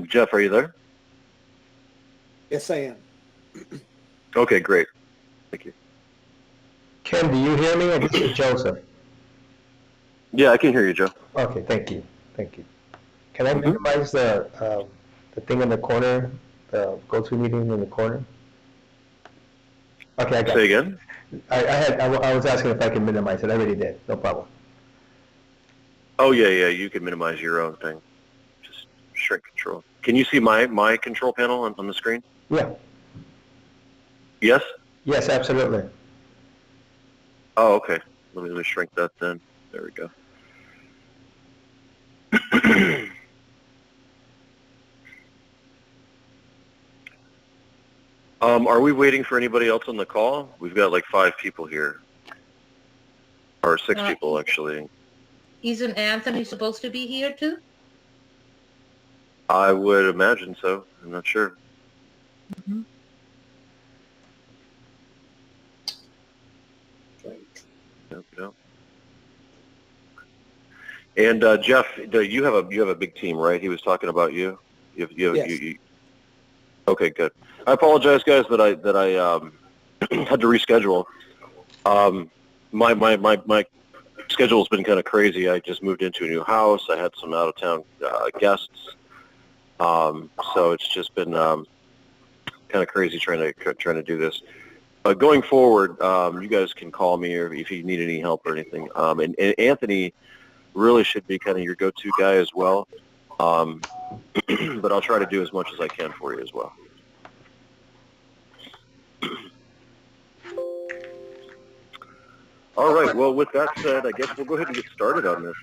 Jeff, are you there? Yes, I am. Okay, great. Thank you. Ken, do you hear me? Or this is Joseph. Yeah, I can hear you, Joe. Okay, thank you. Thank you. Can I minimize the thing in the corner, the GoToMeeting in the corner? Okay, I got Say you. again? I was asking if I can minimize it. I already did. No problem. Oh, yeah, you can minimize your own thing. Just shrink control. Can you see my control panel on the screen? Yeah. Yes? Yes, absolutely. Oh, okay. Let me shrink that then. There we go. Are we waiting for anybody else on the call? We've got like 5 people here. Or 6 people, actually. Isn't Anthony supposed to be here too? I would imagine so. I'm not sure. Mm-hmm. No. And Jeff, you have a big team, right? He was talking about you. Yes. Okay, good. I apologize, guys, that I had to reschedule. My schedule's been kind of crazy. I just moved into a new house. I had some out of town guests, so it's just been kind of crazy trying to do this. But going forward, you guys can call me or if you need any help or anything. And Anthony really should be kind of your go-to guy as well. But I'll try to do as much as I can for you as well. All right. Well, with that said, I guess we'll go ahead and get started on this.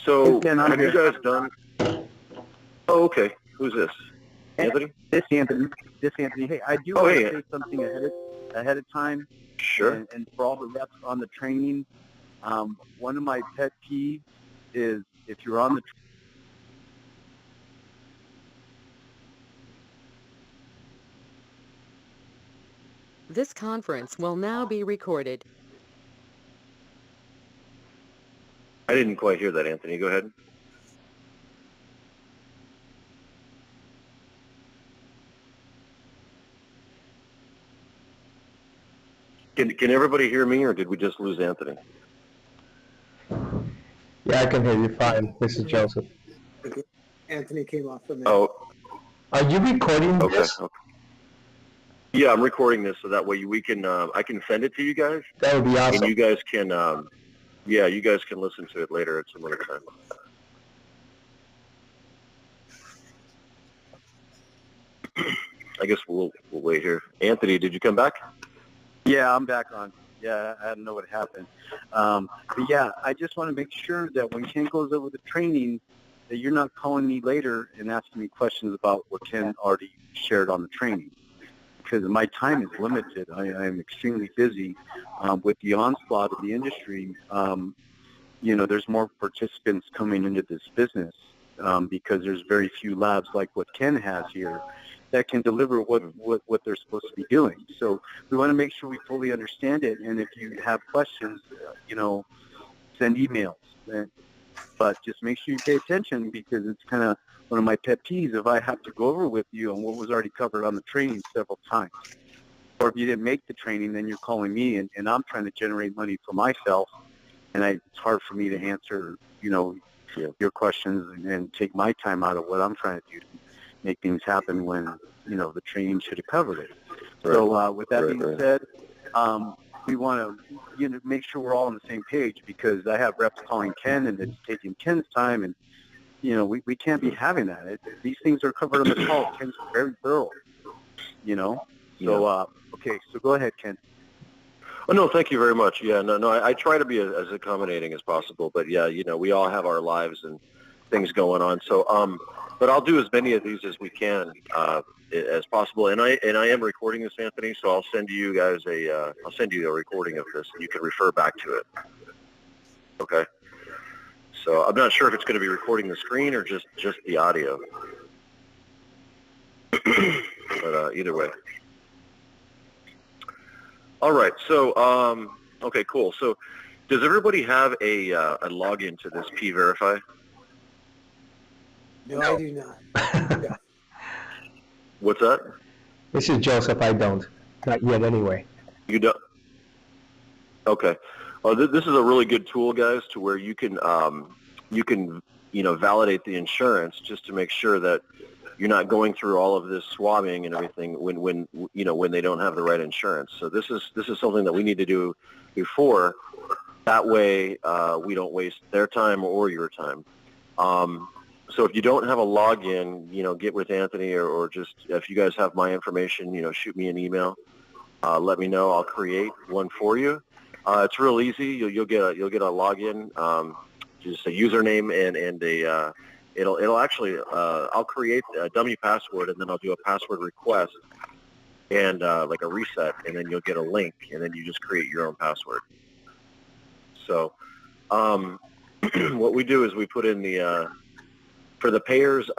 So, have you guys done? Oh, okay. Who's this? Anthony? This Anthony. Hey, I do want to say something ahead of time. Sure. And for all the reps on the training, one of my pet peeves is if you're on the This conference will now be recorded. I didn't quite hear that, Anthony. Go ahead. Can everybody hear me, or did we just lose Anthony? Yeah, I can hear you fine. This is Joseph. Anthony came off for a minute. Oh. Are you recording this? Okay. Yeah, I'm recording this so that way we can I can send it to you guys. That would be awesome. And you guys can you guys can listen to it later at some other time. I guess we'll wait here. Anthony, did you come back? Yeah, I'm back on. Yeah, I don't know what happened. But yeah, I just want to make sure that when Ken goes over the training, that you're not calling me later and asking me questions about what Ken already shared on the training. Because my time is limited. I am extremely busy with the onslaught of the industry. There's more participants coming into this business because there's very few labs like what Ken has here that can deliver what they're supposed to be doing. So we want to make sure we fully understand it. And if you have questions, send emails. But just make sure you pay attention because it's kind of one of my pet peeves if I have to go over with you on what was already covered on the training several times. Or if you didn't make the training, then you're calling me and I'm trying to generate money for myself. And it's hard for me to answer, your questions and take my time out of what I'm trying to do to make things happen when, the training should have covered it. Right. So with that being said, we want to make sure we're all on the same page because I have reps calling Ken and it's taking Ken's time and, we can't be having that. These things are covered on the call. Ken's very thorough, So, okay, so go ahead, Ken. Oh, no, thank you very much. Yeah, no, I try to be as accommodating as possible, but yeah, we all have our lives and things going on. So, but I'll do as many of these as we can as possible. And I am recording this, Anthony, so I'll send you guys a recording of this, and you can refer back to it. Okay. So I'm not sure if it's going to be recording the screen or just the audio, but either way. All right. So, okay, cool. So, does everybody have a login to this P-Verify? No, I do not. What's that? This is Joseph. I don't. Not yet, anyway. You don't? Okay. Well, this is a really good tool, guys, to where you can, validate the insurance just to make sure that you're not going through all of this swabbing and everything when they don't have the right insurance. So this is something that we need to do before. That way, we don't waste their time or your time. So if you don't have a login, get with Anthony or just if you guys have my information, shoot me an email. Let me know. I'll create one for you. It's real easy. You'll get a login, just a username and a it'll actually I'll create a dummy password and then I'll do a password request and like a reset, and then you'll get a link and then you just create your own password. So what we do is we put in the for the payers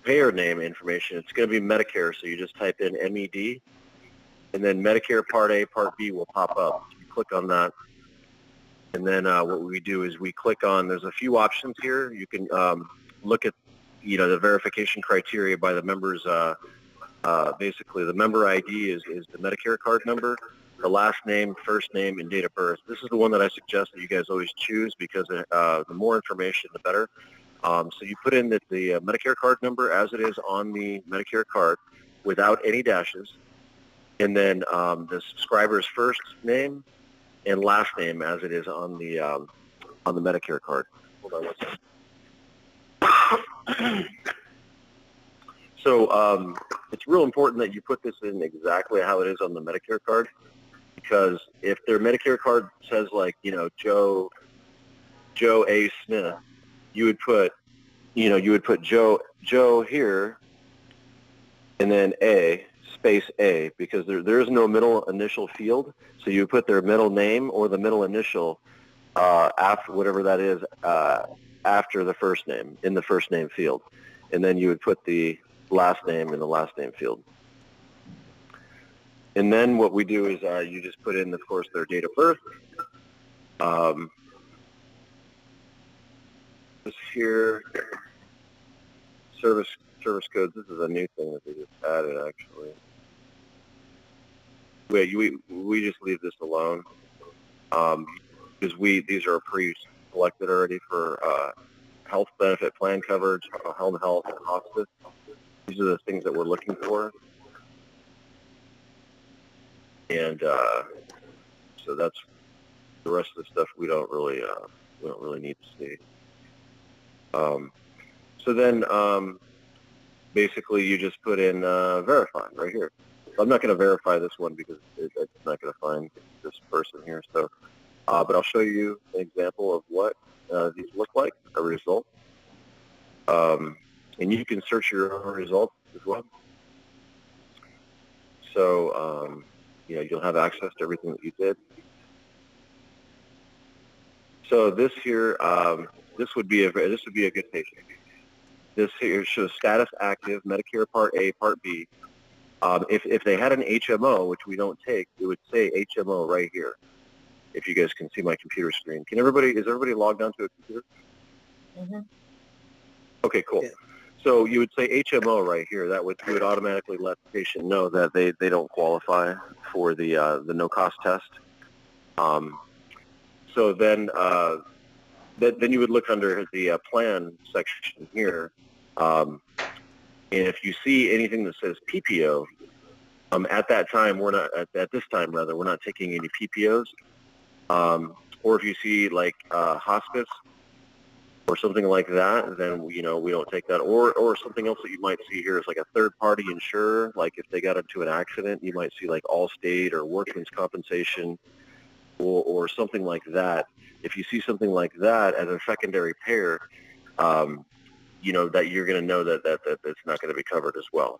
payer name information. It's going to be Medicare, so you just type in MED. And then Medicare Part A, Part B will pop up. You click on that. And then what we do is we click on, there's a few options here. You can look at, the verification criteria by the members. Basically, the member ID is the Medicare card number, the last name, first name, and date of birth. This is the one that I suggest that you guys always choose because the more information, the better. So you put in the Medicare card number as it is on the Medicare card without any dashes. And then the subscriber's first name and last name as it is on the Medicare card. Hold on one second. So it's real important that you put this in exactly how it is on the Medicare card, because if their Medicare card says like, Joe A. Smith, you would put Joe here and then A, space A, because there is no middle initial field. So you put their middle name or the middle initial after whatever that is after the first name in the first name field. And then you would put the last name in the last name field. And then what we do is you just put in, of course, their date of birth. This here, service codes. This is a new thing that they just added, actually. We just leave this alone because these are pre-selected already for health benefit plan coverage, home health, and hospice. These are the things that we're looking for, and so that's the rest of the stuff we don't really need to see. So then basically you just put in verify right here. So I'm not going to verify this one because it's not going to find this person here. So, but I'll show you an example of what these look like, a result. And you can search your own results as well. So, you'll have access to everything that you did. So this here, this would be a good patient. This here shows status active, Medicare Part A, Part B. If they had an HMO, which we don't take, it would say HMO right here. If you guys can see my computer screen, is everybody logged onto a computer? Mm-hmm. Okay, cool. Yeah. So you would say HMO right here. That would automatically let the patient know that they don't qualify for the no-cost test. So then you would look under the plan section here, and if you see anything that says PPO, at this time we're not taking any PPOs. Or if you see like hospice or something like that, then we don't take that. Or something else that you might see here is like a third-party insurer. Like if they got into an accident, you might see like Allstate or Workman's Compensation or something like that. If you see something like that as a secondary payer, that you're going to know that it's not going to be covered as well,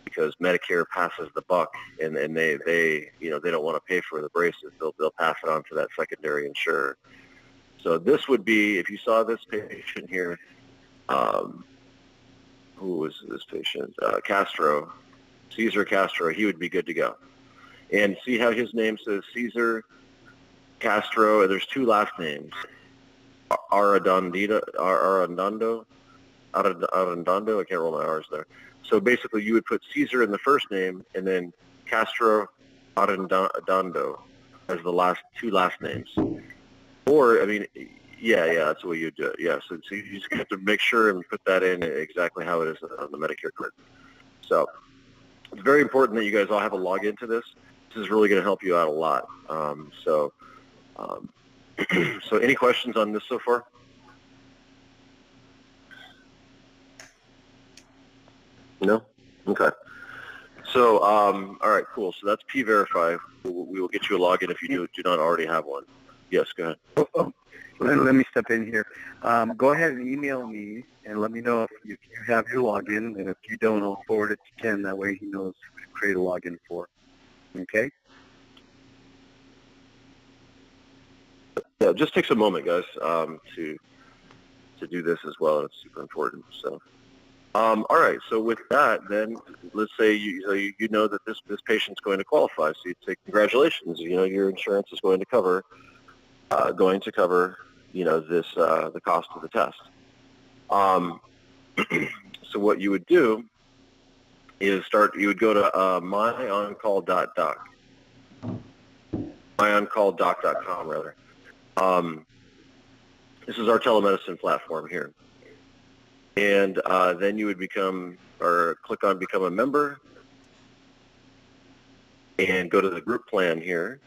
because Medicare passes the buck, and they don't want to pay for the braces. They'll pass it on to that secondary insurer. So this would be, if you saw this patient here, who was this patient? Castro, Cesar Castro. He would be good to go. And see how his name says Cesar Castro. There's two last names. Arredondo. I can't roll my R's there. So basically, you would put Caesar in the first name, and then Castro Arredondo as the two last names. Or, I mean, yeah, that's the way you do it. Yeah, so you just have to make sure and put that in exactly how it is on the Medicare card. So it's very important that you guys all have a login to this. This is really going to help you out a lot. So any questions on this so far? No? Okay. So, all right, cool. So that's P-Verify. We will get you a login if you do not already have one. Yes, go ahead. Let me step in here. Go ahead and email me and let me know if you have your login, and if you don't, I'll forward it to Ken. That way he knows who to create a login for. Okay? Yeah, it just takes a moment, guys, to do this as well. It's super important. So, all right. So with that, then let's say you know that this patient's going to qualify. So you say, congratulations. You know, your insurance is going to cover this the cost of the test. So what you would do is you would go to myoncall.doc, myoncalldoc.com rather. This is our telemedicine platform here. And then you would click on Become a Member and go to the group plan here.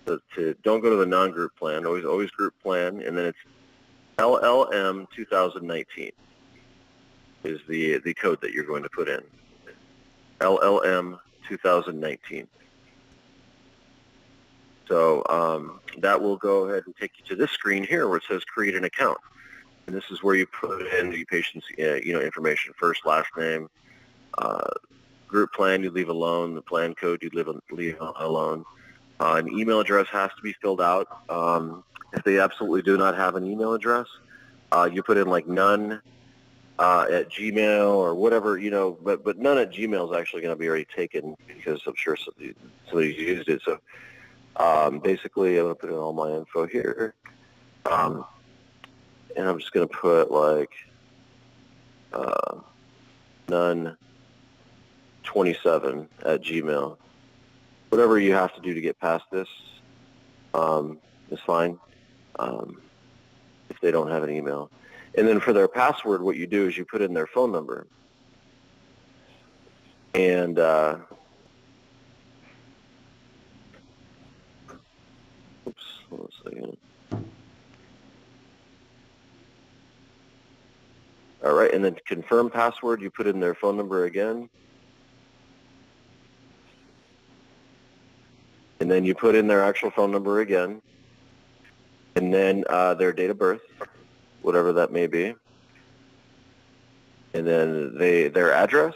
Don't go to the non-group plan, always group plan, and then it's LLM 2019 is the code that you're going to put in. LLM 2019. So that will go ahead and take you to this screen here where it says create an account. And this is where you put in the patient's information, first, last name, group plan you leave alone, the plan code you leave alone. An email address has to be filled out. If they absolutely do not have an email address, you put in like none at Gmail or whatever, but none at Gmail is actually going to be already taken because I'm sure somebody's used it. So basically, I'm going to put in all my info here. And I'm just going to put like none 27 at Gmail. Whatever you have to do to get past this is fine if they don't have an email. And then for their password, what you do is you put in their phone number. And oops, hold on a second. All right, and then to confirm password, you put in their phone number again. And then you put in their actual phone number again. And then their date of birth, whatever that may be. And then their address.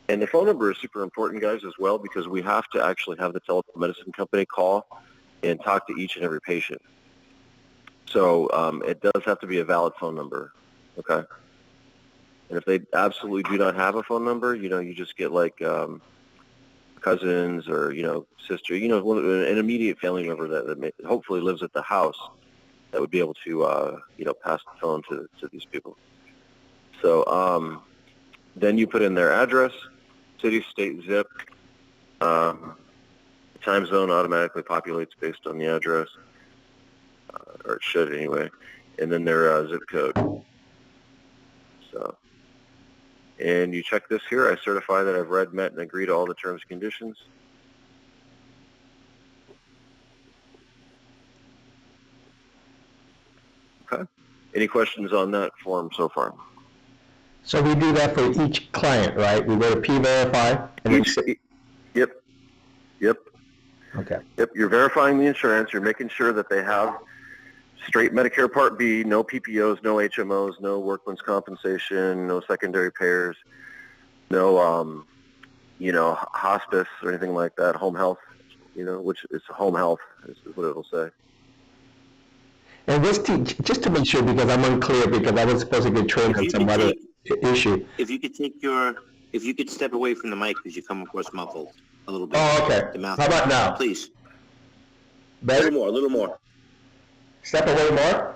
And the phone number is super important, guys, as well, because we have to actually have the telemedicine company call and talk to each and every patient. So it does have to be a valid phone number, okay? And if they absolutely do not have a phone number, you just get like cousins or, sister, an immediate family member that hopefully lives at the house that would be able to, pass the phone to these people. So then you put in their address, city, state, zip. Time zone automatically populates based on the address, or it should anyway. And then their zip code. So, and you check this here. I certify that I've read, met, and agreed to all the terms and conditions. Okay. Any questions on that form so far? So we do that for each client, right? We go to P-Verify and Yep. Okay. Yep. You're verifying the insurance. You're making sure that they have straight Medicare Part B, no PPOs, no HMOs, no workman's compensation, no secondary payers, no, hospice or anything like that, home health, which is home health is what it'll say. And just to make sure, because I'm unclear, because I was supposed to get trained on some other issue. If you could step away from the mic because you come across muffled a little bit. Oh, okay. The mouth. How about now? Please. Better? A little more. Step away more?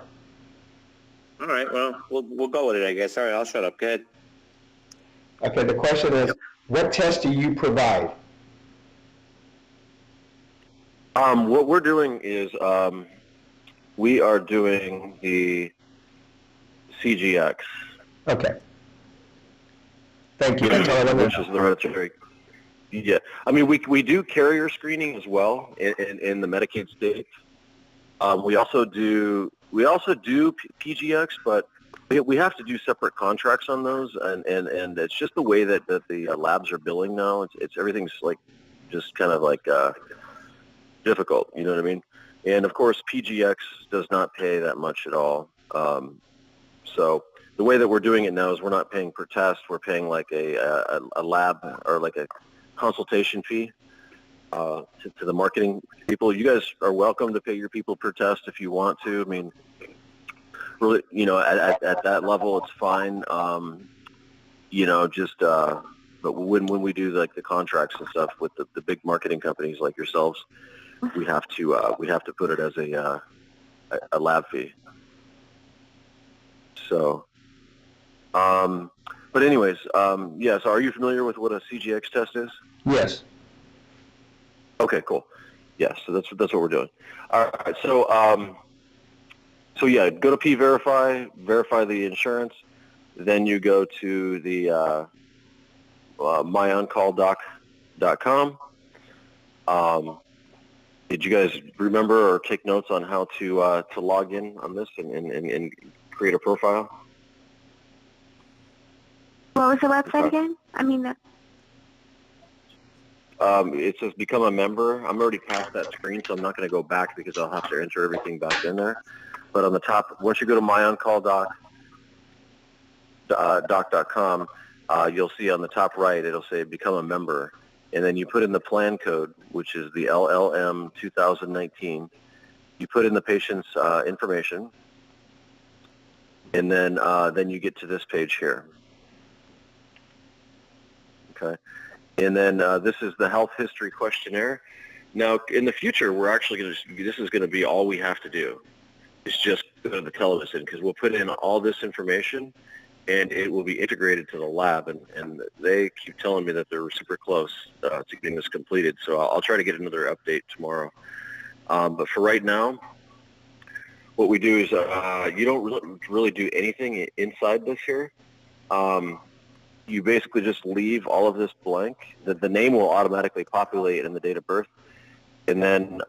All right, well, we'll go with it, I guess. All right, I'll shut up. Go ahead. Okay, the question is, what test do you provide? What we're doing is we are doing the CGX, Okay. Thank you. That's all I wanted which to is know. the hereditary. Yeah, I mean we do carrier screening as well in the Medicaid states. We also do PGX, but we have to do separate contracts on those, and it's just the way that the labs are billing now. It's everything's like just kind of like difficult. You know what I mean? And of course, PGX does not pay that much at all. So the way that we're doing it now is we're not paying per test. We're paying like a lab or like a consultation fee to the marketing people. You guys are welcome to pay your people per test if you want to. I mean, really, you know, at that level, it's fine. You know, just but when we do like the contracts and stuff with the big marketing companies like yourselves, we have to put it as a lab fee. So, but anyways, yeah. So, are you familiar with what a CGX test is? Yes. Okay, cool. Yeah, so that's what we're doing. All right. So yeah, go to verify the insurance. Then you go to the myoncalldoc.com. Did you guys remember or take notes on how to log in on this and create a profile? What was the website Okay. again? I mean, It says become a member. I'm already past that screen, so I'm not going to go back because I'll have to enter everything back in there. But on the top, once you go to myoncalldoc.com, you'll see on the top right, it'll say become a member. And then you put in the plan code, which is the LLM 2019. You put in the patient's information, and then you get to this page here. Okay. And then this is the health history questionnaire. Now, in the future, we're actually going to, this is going to be all we have to do. Is just go to the telemedicine, because we'll put in all this information and it will be integrated to the lab. And they keep telling me that they're super close to getting this completed. So I'll try to get another update tomorrow. But for right now, what we do is you don't really do anything inside this here. You basically just leave all of this blank. The name will automatically populate in the date of birth. And then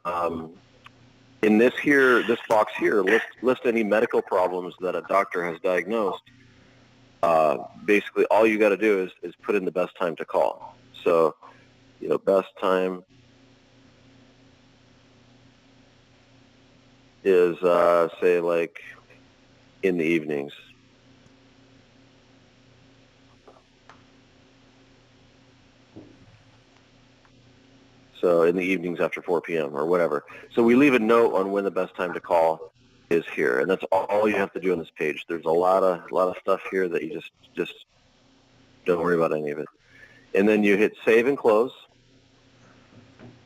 in this box here, list any medical problems that a doctor has diagnosed. Basically, all you got to do is put in the best time to call. So, you know, best time is, say, like in the evenings. So in the evenings after 4 p.m. or whatever. So we leave a note on when the best time to call is here, and that's all you have to do on this page. There's a lot of stuff here that you just don't worry about any of it. And then you hit save and close,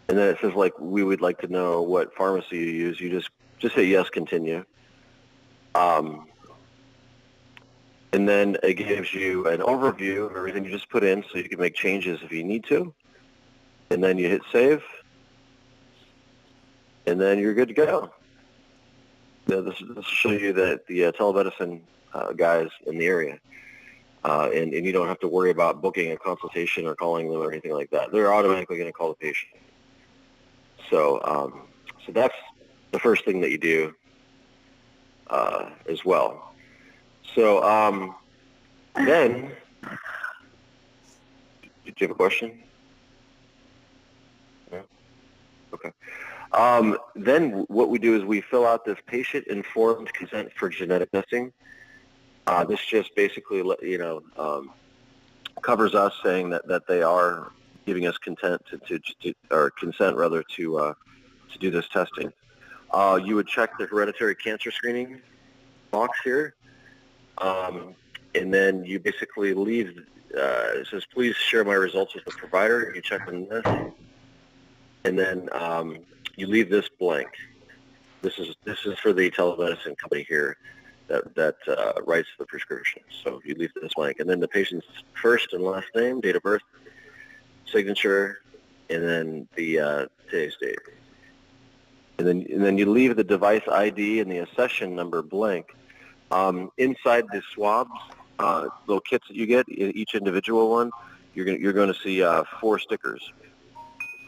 and then it says like we would like to know what pharmacy you use. You just hit yes, continue. And then it gives you an overview of everything you just put in, so you can make changes if you need to. And then you hit save, and then you're good to go. Now, this will show you that the telemedicine guys in the area, and you don't have to worry about booking a consultation or calling them or anything like that. They're automatically going to call the patient. So, so that's the first thing that you do as well. So then, did you have a question? No? Okay. Then what we do is we fill out this patient-informed consent for genetic testing. This just basically, covers us saying that they are giving us consent to do this testing. You would check the hereditary cancer screening box here, and then you basically leave. It says, "Please share my results with the provider." You check on this, and then you leave this blank. This is for the telemedicine company here, that writes the prescription. So you leave this blank, and then the patient's first and last name, date of birth, signature, and then the today's date. And then you leave the device ID and the accession number blank. Inside the swabs, little kits that you get, each individual one, you're going to see 4 stickers.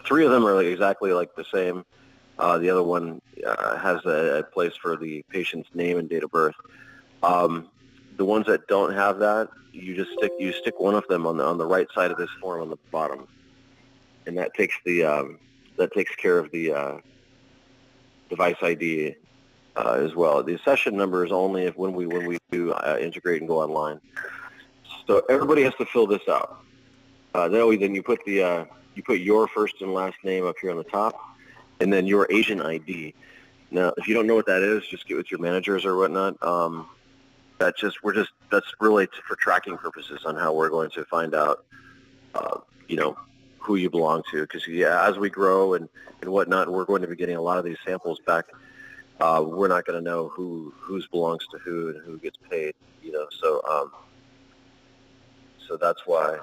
3 of them are exactly like the same. The other one has a place for the patient's name and date of birth. The ones that don't have that, you stick one of them on the right side of this form on the bottom, and that takes care of the device ID as well. The accession number is only when we do integrate and go online. So everybody has to fill this out. Then you put your first and last name up here on the top, and then your agent ID. Now, if you don't know what that is, just get with your managers or whatnot. That's really for tracking purposes on how we're going to find out, who you belong to. Because as we grow and whatnot, we're going to be getting a lot of these samples back. We're not going to know whose belongs to who and who gets paid. So that's why.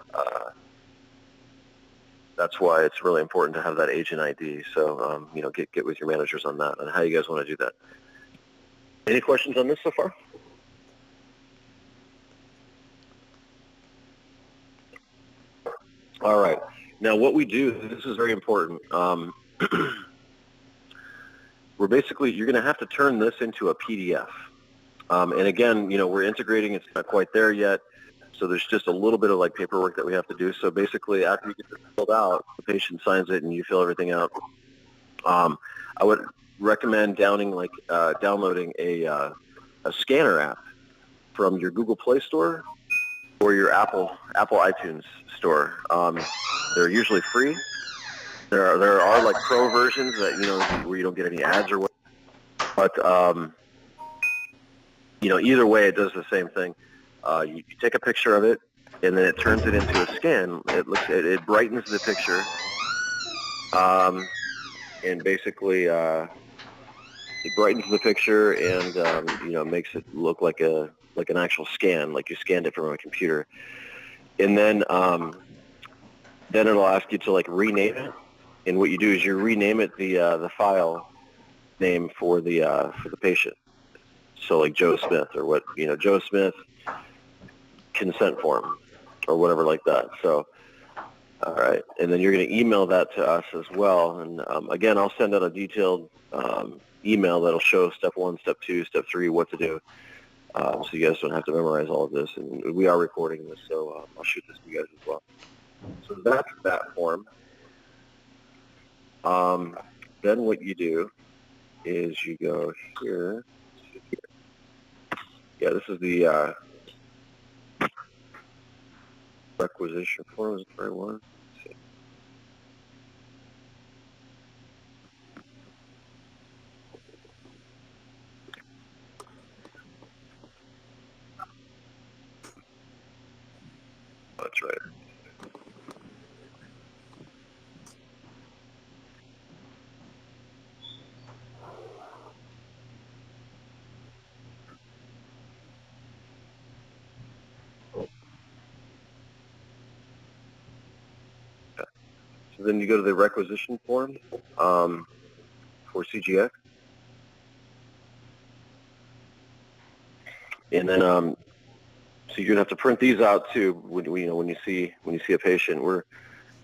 That's why it's really important to have that agent ID. So, get with your managers on that and how you guys want to do that. Any questions on this so far? All right. Now, what we do, this is very important. You're going to have to turn this into a PDF. And again, we're integrating. It's not quite there yet. So there's just a little bit of paperwork that we have to do. So basically, after you get this filled out, the patient signs it and you fill everything out. I would recommend downloading a scanner app from your Google Play Store or your Apple iTunes Store. They're usually free. There are pro versions that where you don't get any ads or what. But either way, it does the same thing. You take a picture of it, and then it turns it into a scan. It brightens the picture, and basically it brightens the picture and makes it look like an actual scan, like you scanned it from a computer. And then it'll ask you to rename it. And what you do is you rename it the file name for the patient. So Joe Smith or Joe Smith consent form or whatever like that. So, all right. And then you're going to email that to us as well. And again, I'll send out a detailed email that'll show step 1, step 2, step 3, what to do. So you guys don't have to memorize all of this. And we are recording this, so I'll shoot this to you guys as well. So that's that form. Then what you do is you go here. Yeah, this is the requisition form. Is it the right one? Let's see. Oh, that's right. So then you go to the requisition form for CGX, and then so you're gonna have to print these out too when you see a patient. We're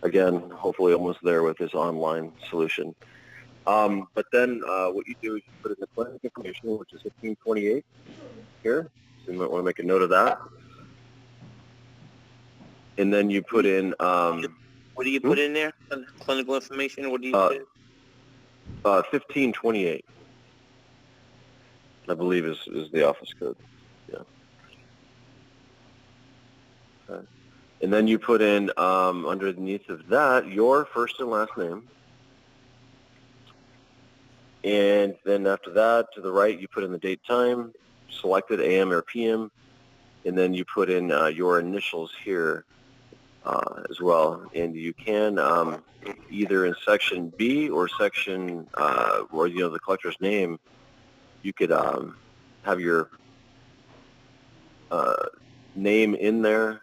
again hopefully almost there with this online solution. But then what you do is you put in the clinic information, which is 1528 here. So you might want to make a note of that. And then you put in What do you put in there? Clinical information? What do you put in? 1528, I believe is the office code. Yeah. Okay. And then you put in underneath of that your first and last name. And then after that, to the right, you put in the date, time, selected AM or PM, and then you put in your initials here as well. And you can either in section B or section or the collector's name, you could have your name in there,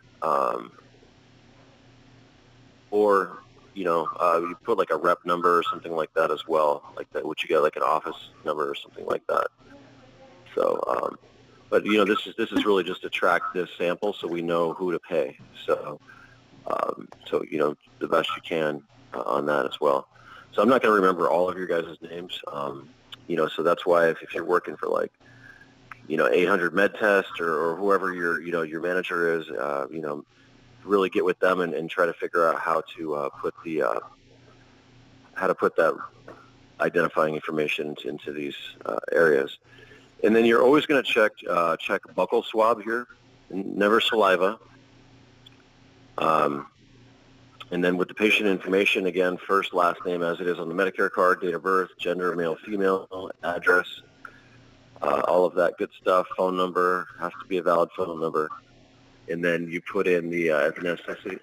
or you put like a rep number or something like that as well, like that, which you get like an office number or something like that. So, but this is really just to track this sample so we know who to pay. So, the best you can on that as well. So I'm not going to remember all of your guys' names. So that's why if you're working for like 800 Med Test or whoever your manager is, really get with them and try to figure out how to put that identifying information into these areas. And then you're always going to check buccal swab here, never saliva. And then with the patient information, again, first, last name as it is on the Medicare card, date of birth, gender, male, female, address, all of that good stuff. Phone number has to be a valid phone number. And then you put in the ethnicity,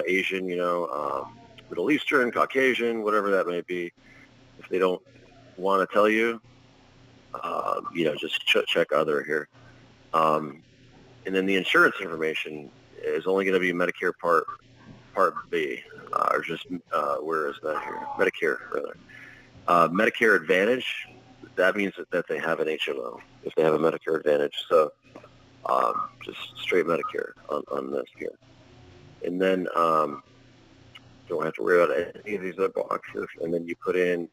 Asian, Middle Eastern, Caucasian, whatever that may be. If they don't want to tell you, just check other here. And then the insurance information is only going to be Medicare Part B, or just, where is that here? Medicare, rather. Medicare Advantage, that means that they have an HMO, if they have a Medicare Advantage. So just straight Medicare on this here. And then don't have to worry about any of these other boxes. And then you put in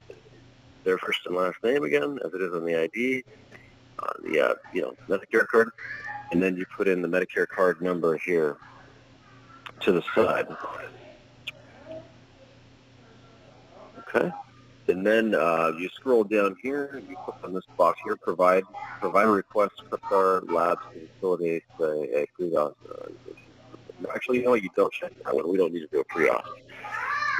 their first and last name again, as it is on the ID, the Medicare card. And then you put in the Medicare card number here to the side. Okay. And then you scroll down here, you click on this box here, provide request, Cryptar Labs to facilitate a pre-auth. Actually, you don't check that one. We don't need to do a pre-auth.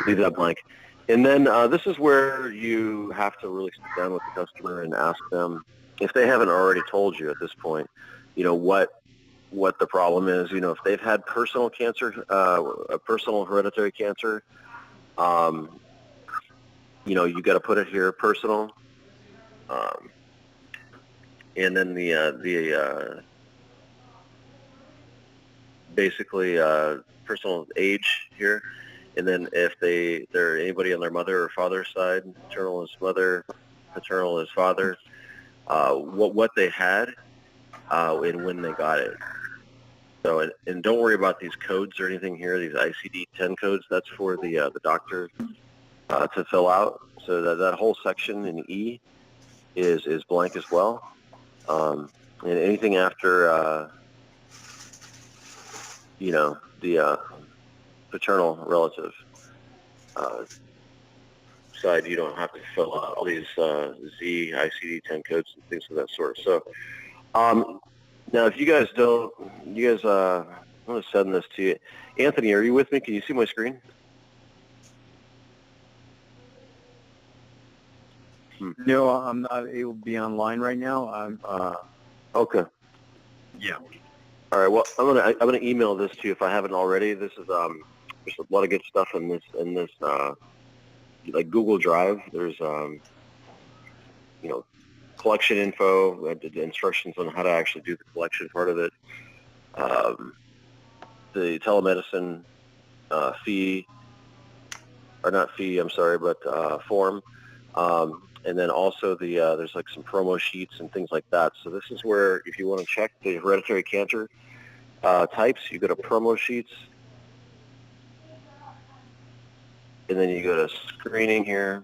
Leave that blank. And then this is where you have to really sit down with the customer and ask them, if they haven't already told you at this point, what the problem is. If they've had personal cancer, a personal hereditary cancer, you got to put it here, personal, and then the basically personal age here, and then if they're anybody on their mother or father's side, maternal is mother, paternal is father, what they had, and when they got it. So, and don't worry about these codes or anything here, these ICD-10 codes. That's for the doctor to fill out. So that whole section in E is blank as well. And anything after, the paternal relative side, you don't have to fill out all these Z, ICD-10 codes and things of that sort. So now, if you guys I'm going to send this to you. Anthony, are you with me? Can you see my screen? No, I'm not able to be online right now. I'm Okay. yeah. All right. Well, I'm gonna email this to you if I haven't already. This is there's a lot of good stuff in this like Google Drive. There's collection info, instructions on how to actually do the collection part of it. The telemedicine fee, or not fee, I'm sorry, but form. And then also there's like some promo sheets and things like that. So this is where, if you want to check the hereditary cancer types, you go to promo sheets, and then you go to screening here,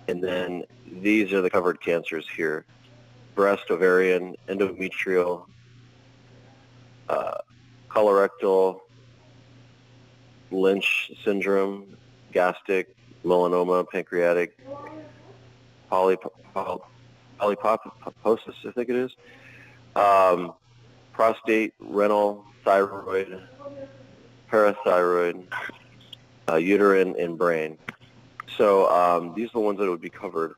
and then these are the covered cancers here: breast, ovarian, endometrial, colorectal, Lynch syndrome, gastric, melanoma, pancreatic, polyposis, I think it is, prostate, renal, thyroid, parathyroid, uterine, and brain. So these are the ones that would be covered.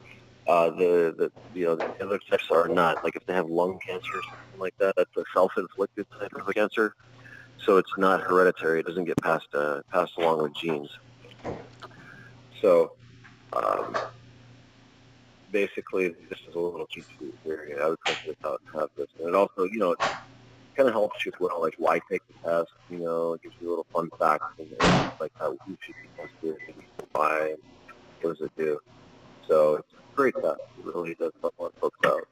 The other types are not. Like if they have lung cancer or something like that, that's a self-inflicted type of cancer. So it's not hereditary. It doesn't get passed along with genes. So basically, this is a little cheat sheet here. I would print this out and have this. And it also, it kind of helps you as well, like why take the test, it gives you a little fun facts and like how who should be tested, why, what does it do. So it's a great test. It really does help a lot of folks out.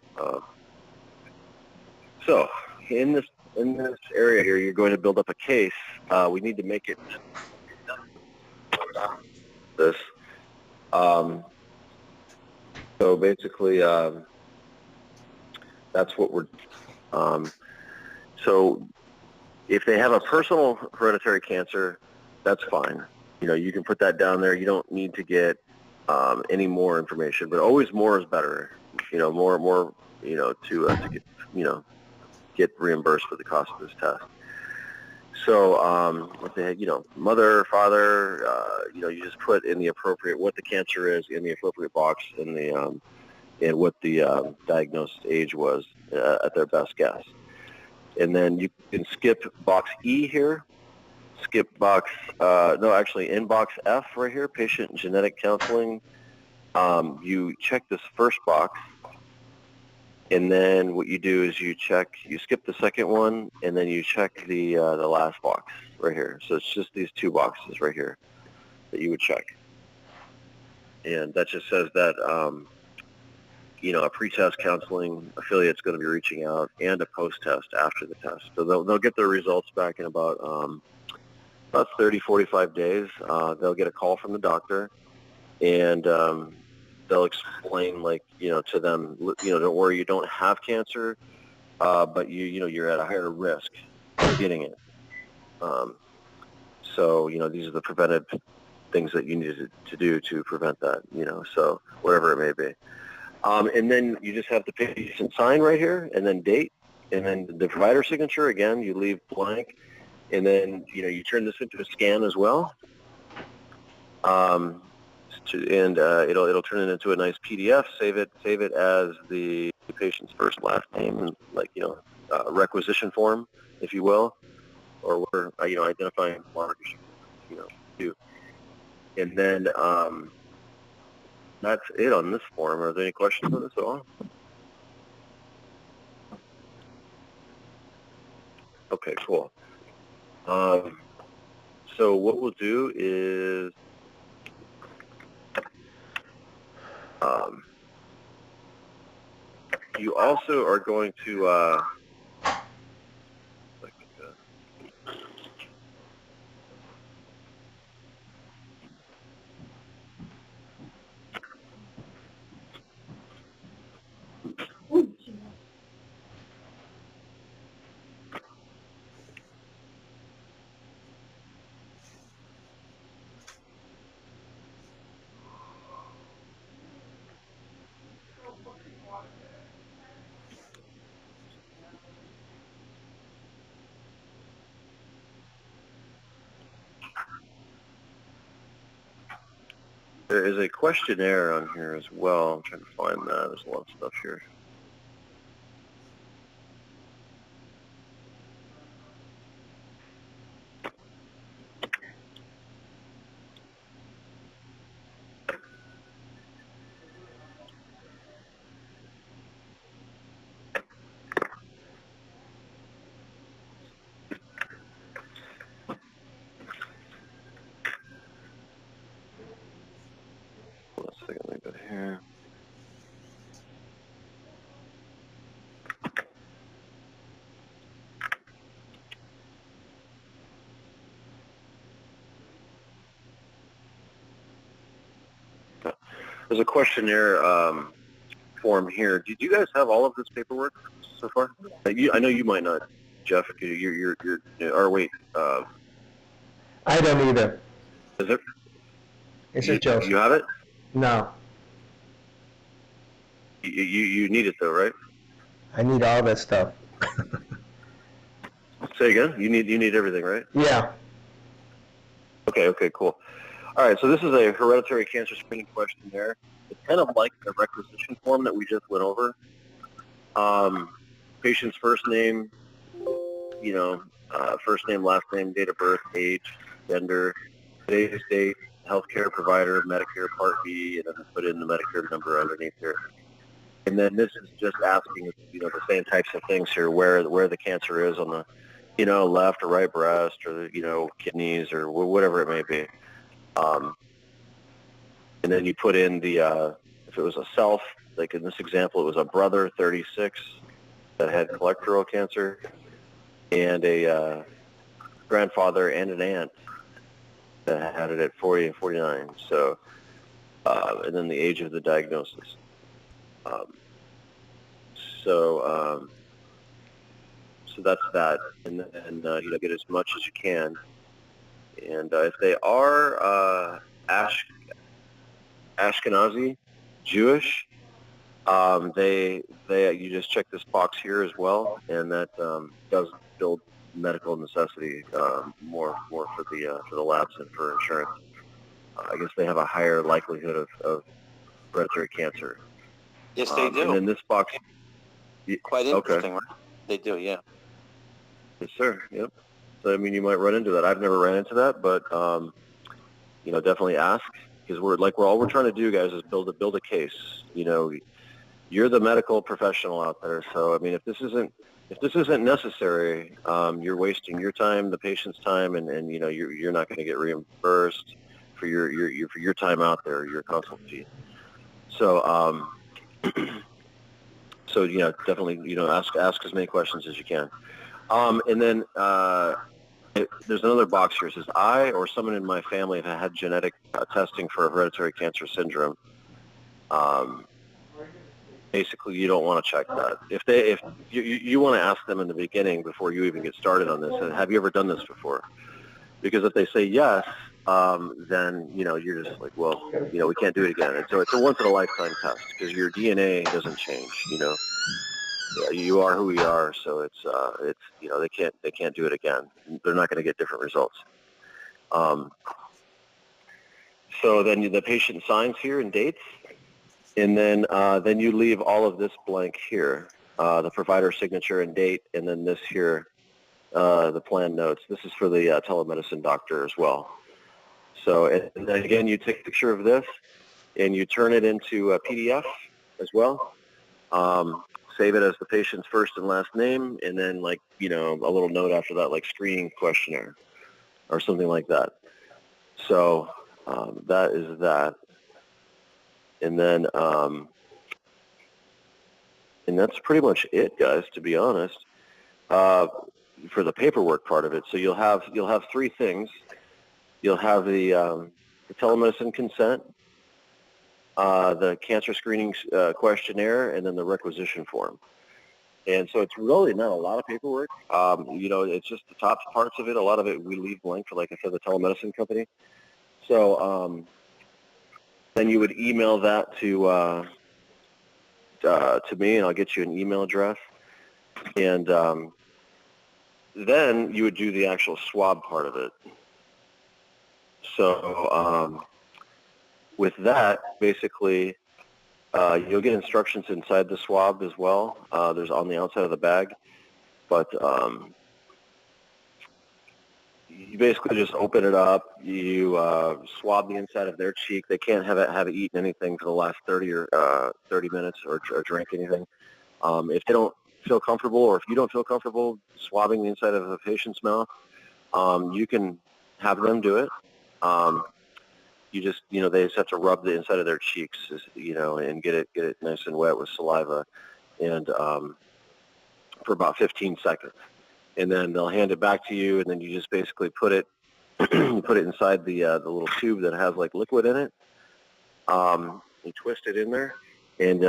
So in this area here, you're going to build up a case. We need to make it this. So basically, that's what we're. So if they have a personal hereditary cancer, that's fine. You can put that down there. You don't need to get any more information, but always more is better. More, to get, get reimbursed for the cost of this test. So, what they, mother, father, you just put in the appropriate, what the cancer is in the appropriate box in the, and what the diagnosed age was at their best guess. And then you can skip box E here, skip box, in box F right here, patient genetic counseling. You check this first box, and then what you do is you skip the second one, and then you check the last box right here. So it's just these two boxes right here that you would check. And that just says that, a pre-test counseling affiliate's going to be reaching out, and a post-test after the test. So they'll get their results back in about 30, 45 days. They'll get a call from the doctor, and they'll explain, to them, don't worry, you don't have cancer, but you're at a higher risk of getting it. So, these are the preventive things that you need to do to prevent that, so whatever it may be. And then you just have the patient sign right here, and then date, and then the provider signature, again, you leave blank, and then, you turn this into a scan as well. It'll turn it into a nice PDF, save it as the patient's first last name, requisition form, if you will, or we're, identifying marks, do. And then, that's it on this form. Are there any questions on this at all? Okay, cool. So what we'll do is, you also are going to, there is a questionnaire on here as well. I'm trying to find that. There's a lot of stuff here. Let's see, let me go here. There's a questionnaire form here. Did you guys have all of this paperwork so far? I know you might not, Jeff. You're or wait. I don't either. Is it? It's a Joseph. You have it? No, You need it though, right? I need all that stuff. Say again. You need everything, right? Yeah. Okay, cool. All right, so this is a hereditary cancer screening questionnaire. It's kind of like the requisition form that we just went over. Patient's first name, first name, last name, date of birth, age, gender, today's date, healthcare provider, Medicare Part B, and then put in the Medicare number underneath here. And then this is just asking, the same types of things here, where the cancer is on the, left or right breast or, kidneys or whatever it may be. And then you put in the, if it was a self, like in this example, it was a brother, 36, that had colorectal cancer, and a grandfather and an aunt that had it at 40 and 49. So, and then the age of the diagnosis. So that's that, and then get as much as you can. And if they are Ashkenazi, Jewish, you just check this box here as well, and that does build medical necessity more for the labs and for insurance. I guess they have a higher likelihood of hereditary cancer. Yes, they do. And then this box. Quite interesting, right? They do, yeah. Yes, sir. Yep. So I mean, you might run into that. I've never ran into that, but definitely ask, because all we're trying to do, guys, is build a case. You're the medical professional out there, so I mean, if this isn't necessary, you're wasting your time, the patient's time, and you're not going to get reimbursed for your time out there, your consult fee. So so definitely ask as many questions as you can. And then there's another box here. It says, I or someone in my family have had genetic testing for hereditary cancer syndrome. Basically, you don't want to check that. If you want to ask them in the beginning before you even get started on this, have you ever done this before? Because if they say yes, then you're just like, well, we can't do it again. And so it's a once in a lifetime test, because your DNA doesn't change. You are who you are, so it's they can't do it again. They're not going to get different results. So then the patient signs here and dates, and then you leave all of this blank here, the provider signature and date, and then this here, the plan notes. This is for the telemedicine doctor as well. So and then again, you take a picture of this and you turn it into a PDF as well. Save it as the patient's first and last name, and then a little note after that, like screening questionnaire or something like that. So that is that. And then and that's pretty much it, guys, to be honest, for the paperwork part of it. So you'll have three things. You'll have the telemedicine consent, the cancer screening questionnaire, and then the requisition form. And so it's really not a lot of paperwork. It's just the top parts of it. A lot of it we leave blank for, like I said, the telemedicine company. So then you would email that to me, and I'll get you an email address. And then you would do the actual swab part of it. So with that, basically, you'll get instructions inside the swab as well. There's on the outside of the bag, but you basically just open it up. You swab the inside of their cheek. They can't have eaten anything for the last 30 minutes or drank anything. If they don't feel comfortable, or if you don't feel comfortable swabbing the inside of a patient's mouth, you can have them do it. You just, they just have to rub the inside of their cheeks, and get it nice and wet with saliva, and for about 15 seconds. And then they'll hand it back to you, and then you just basically put it inside the little tube that has like liquid in it. You twist it in there, and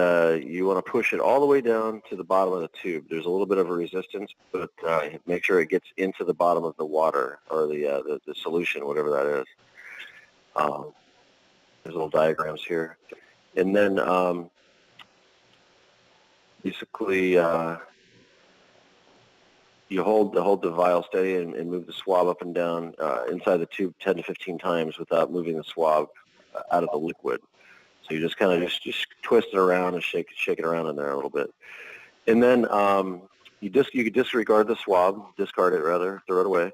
you want to push it all the way down to the bottom of the tube. There's a little bit of a resistance, but make sure it gets into the bottom of the water, or the solution, whatever that is. There's little diagrams here. And then basically you hold the vial steady and move the swab up and down inside the tube 10 to 15 times without moving the swab out of the liquid. So you just kind of just twist it around and shake it around in there a little bit. And then you could disregard the swab, discard it rather, throw it away.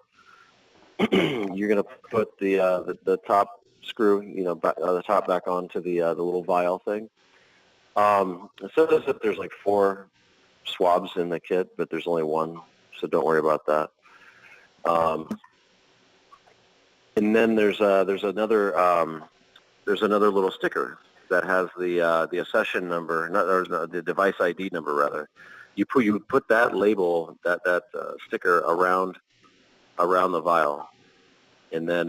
You're going to put the top screw, back, the top back onto the little vial thing. It says that there's like 4 swabs in the kit, but there's only 1, so don't worry about that. And then there's another little sticker that has the accession number, or the device ID number rather. You put that label, that sticker around the vial, and then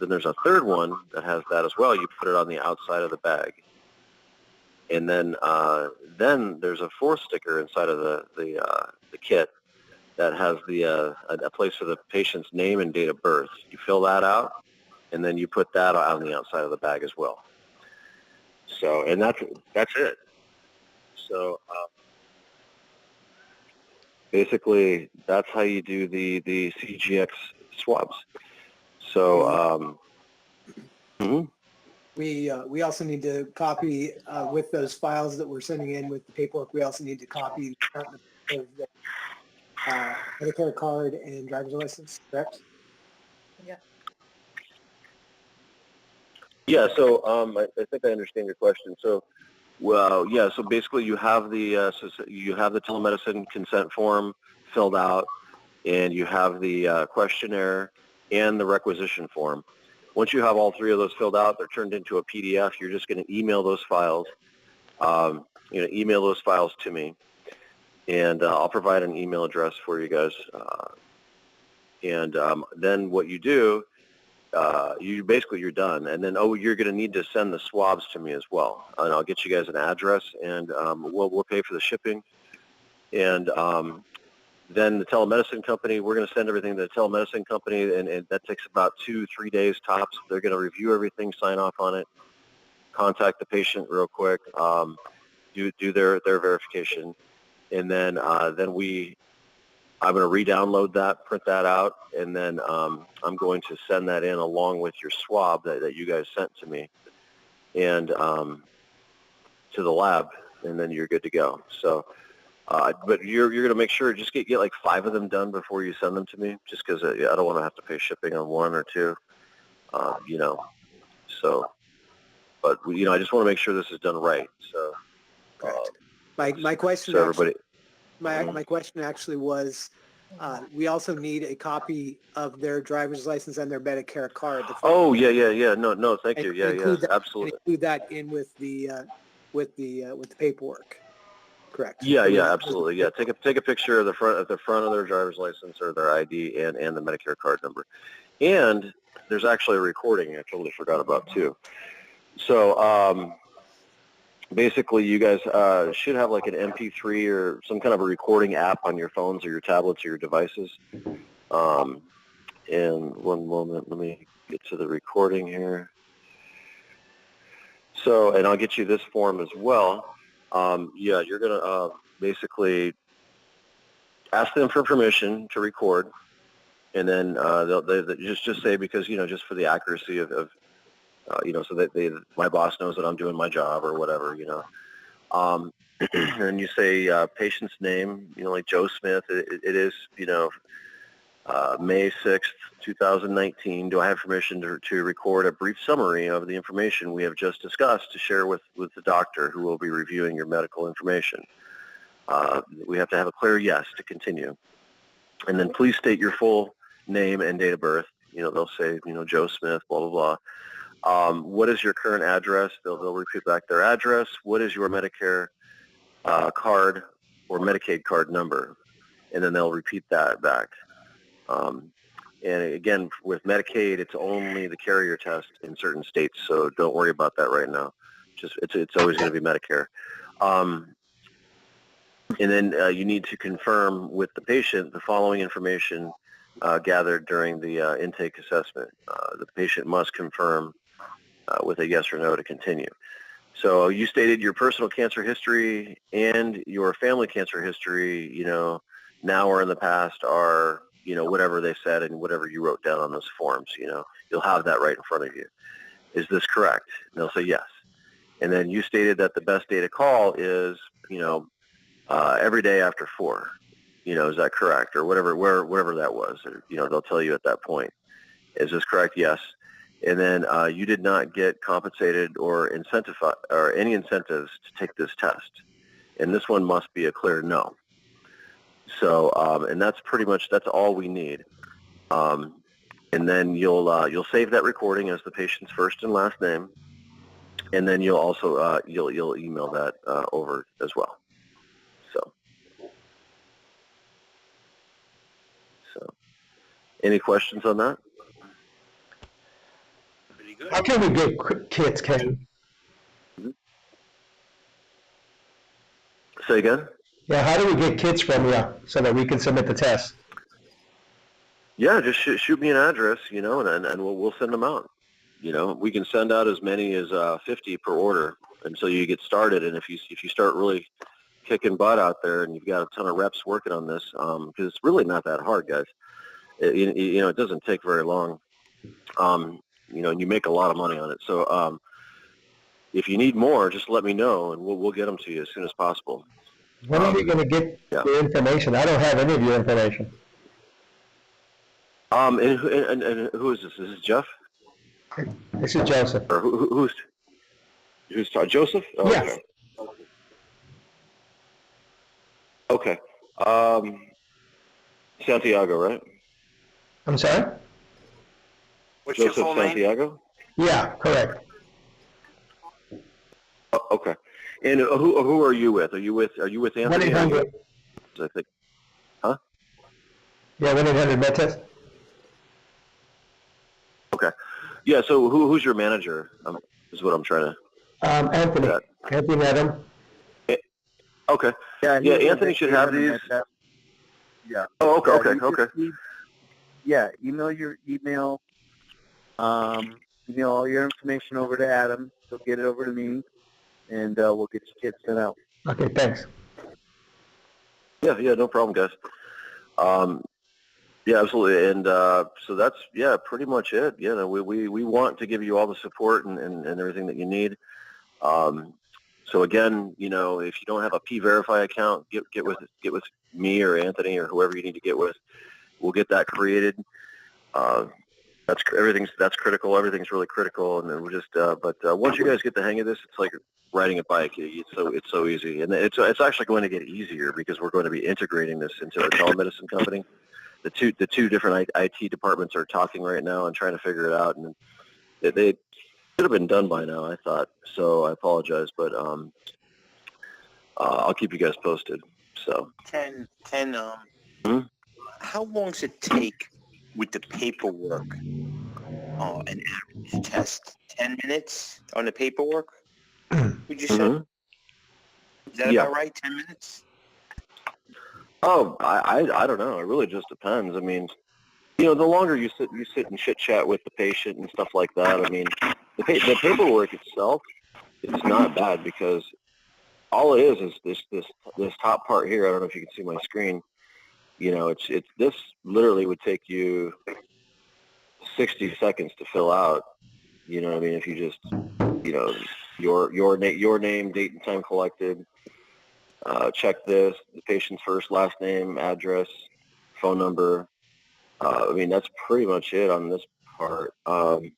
there's a third one that has that as well. You put it on the outside of the bag, and then there's a 4th sticker inside of the kit that has a place for the patient's name and date of birth. You fill that out, and then you put that on the outside of the bag as well. So, and that's it. So basically, that's how you do the CGX swabs. So We also need to copy with those files that we're sending in with the paperwork. We also need to copy the front of the Medicare card and driver's license. Correct? yeah. So I think I understand your question. So. Well, yeah. So basically, you have the telemedicine consent form filled out, and you have the questionnaire and the requisition form. Once you have all 3 of those filled out, they're turned into a PDF. You're just going to email those files. Email those files to me, and I'll provide an email address for you guys. And then what you do. You're done, and then you're going to need to send the swabs to me as well, and I'll get you guys an address, and we'll pay for the shipping, and then the telemedicine company, we're going to send everything to the telemedicine company, and that takes about 2-3 days tops. They're going to review everything, sign off on it, contact the patient real quick, do their verification, and then I'm going to re-download that, print that out, and then I'm going to send that in along with your swab that you guys sent to me, and to the lab, and then you're good to go. So, but you're going to make sure just get like 5 of them done before you send them to me, just because I don't want to have to pay shipping on 1 or 2, So, but I just want to make sure this is done right. So, My question. So everybody. My question actually was, we also need a copy of their driver's license and their Medicare card. Oh, yeah. No, thank you. Yeah, absolutely. Include that in with the paperwork. Correct. Yeah, absolutely. Yeah, take a picture of the front of their driver's license or their ID and the Medicare card number. And there's actually a recording I totally forgot about too. So basically, you guys should have like an MP3 or some kind of a recording app on your phones or your tablets or your devices. And one moment, let me get to the recording here. So, and I'll get you this form as well. You're going to basically ask them for permission to record, and then they'll just say, because, just for the accuracy of so that my boss knows that I'm doing my job or whatever, and you say patient's name, like Joe Smith. It is, May 6th, 2019. Do I have permission to record a brief summary of the information we have just discussed to share with the doctor who will be reviewing your medical information? We have to have a clear yes to continue. And then please state your full name and date of birth. They'll say, Joe Smith, blah, blah, blah. What is your current address? They'll repeat back their address. What is your Medicare card or Medicaid card number? And then they'll repeat that back. And again, with Medicaid, it's only the carrier test in certain states, so don't worry about that right now. Just it's always going to be Medicare. And then you need to confirm with the patient the following information gathered during the intake assessment. The patient must confirm with a yes or no to continue. So you stated your personal cancer history and your family cancer history, now or in the past are, whatever they said and whatever you wrote down on those forms, you'll have that right in front of you. Is this correct? And they'll say yes. And then you stated that the best day to call is, every day after 4. Is that correct? Or whatever that was. Or, they'll tell you at that point. Is this correct? Yes. and then you did not get compensated or any incentives to take this test, and this one must be a clear no. So, and that's all we need. And then you'll save that recording as the patient's first and last name, and then you'll also you'll email that over as well. So, any questions on that? Pretty good. How can we get kits, Ken? Say again? Yeah, how do we get kits from you so that we can submit the test? Yeah, just shoot me an address, and we'll send them out. We can send out as many as 50 per order until you get started. And if you start really kicking butt out there and you've got a ton of reps working on this, because it's really not that hard, guys. It doesn't take very long. And you make a lot of money on it. So if you need more, just let me know, and we'll get them to you as soon as possible. When are we going to get your information? I don't have any of your information. And who is this? Is this Jeff? This is Joseph. Or who's Joseph? Oh, Yes. Okay. Santiago, right? I'm sorry? What's Joseph your full name? Santiago? Yeah, correct. Oh, okay. And who are you with? Are you with Anthony? 1-800. I think. Huh? Yeah, 1-800 med test. Okay. Yeah. So who's your manager? Is what I'm trying to. Anthony. That. Anthony Adam. Okay. Yeah, Yeah. Anthony should have these. Yeah. Oh, okay. Yeah, Okay. you just Okay. email your email. Email all your information over to Adam. He'll get it over to me, and we'll get your kits sent out. Okay, thanks. Yeah. No problem, guys. Yeah, absolutely. And so that's pretty much it. We want to give you all the support and everything that you need. So again, if you don't have a P-Verify account, get with me or Anthony or whoever you need to get with. We'll get that created. That's critical. Everything's really critical, and then we'll just. But once you guys get the hang of this, it's like riding a bike. It's so easy, and it's actually going to get easier because we're going to be integrating this into our telemedicine company. The two different IT departments are talking right now and trying to figure it out, and they should have been done by now, I thought. So I apologize, but I'll keep you guys posted. So Ken, Hmm? how long does it take with the paperwork? An average test, 10 minutes on the paperwork? Would you say? Mhm. Is that Yeah. about right? 10 minutes? Oh, I don't know. It really just depends. I mean, the longer you sit and chit chat with the patient and stuff like that. I mean, the paperwork itself is not bad because all it is this top part here. I don't know if you can see my screen. It's this literally would take you 60 seconds to fill out. You know what I mean? If you just your name, date and time collected. Check this, the patient's first, last name, address, phone number. I mean, that's pretty much it on this part. And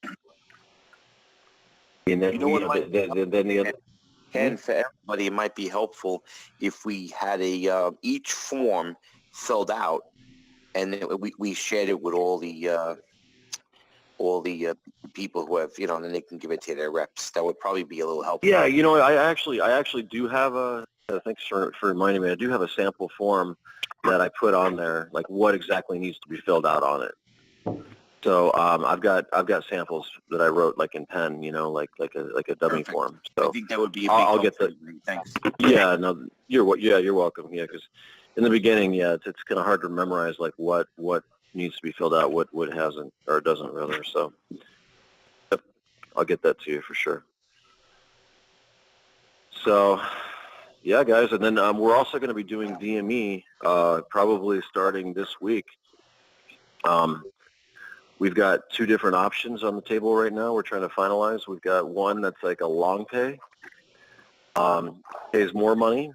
then, You know what might then the other. Ken, for everybody, it might be helpful if we had each form filled out, and then we shared it with all the people who have, then they can give it to their reps. That would probably be a little helpful. Yeah, I actually do have thanks for reminding me. I do have a sample form that I put on there, like what exactly needs to be filled out on it. So I've got samples that I wrote like in pen, like a dummy Perfect. form. I So think that would be a big I'll help get for the. everybody. Thanks. Yeah, no, you're welcome. Yeah, because in the beginning, it's kind of hard to memorize like what needs to be filled out, what hasn't or doesn't rather. So yep, I'll get that to you for sure. So yeah, guys, and then we're also going to be doing DME probably starting this week. We've got two different options on the table right now. We're trying to finalize. We've got one that's like a long pay, pays more money,